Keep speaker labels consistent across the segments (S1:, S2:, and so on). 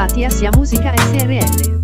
S1: riservati a Sia Musica SRL.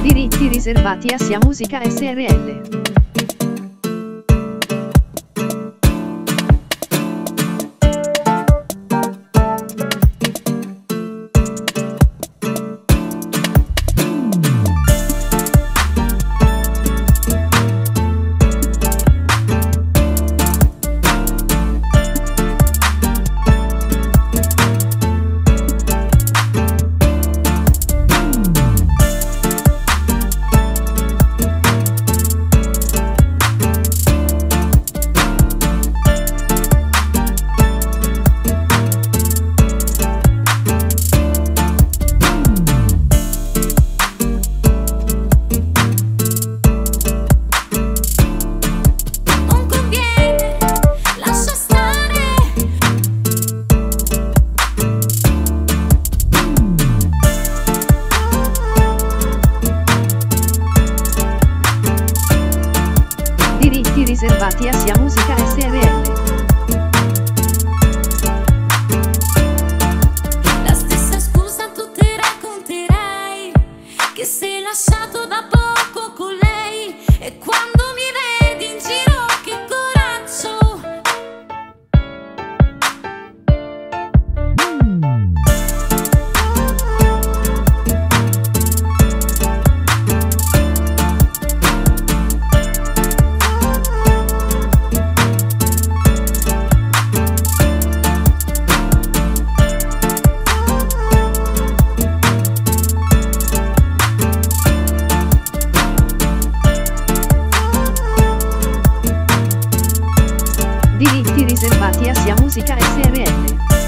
S1: Diritti riservati a Sia Musica SRL. Diritti riservati a Sia Musica SRL.
S2: La stessa scusa tu ti racconterai, che sei lasciato da poco con lei, e quando mi vedi in giro che coraggio.
S1: Diritti riservati a Sia Musica SRL.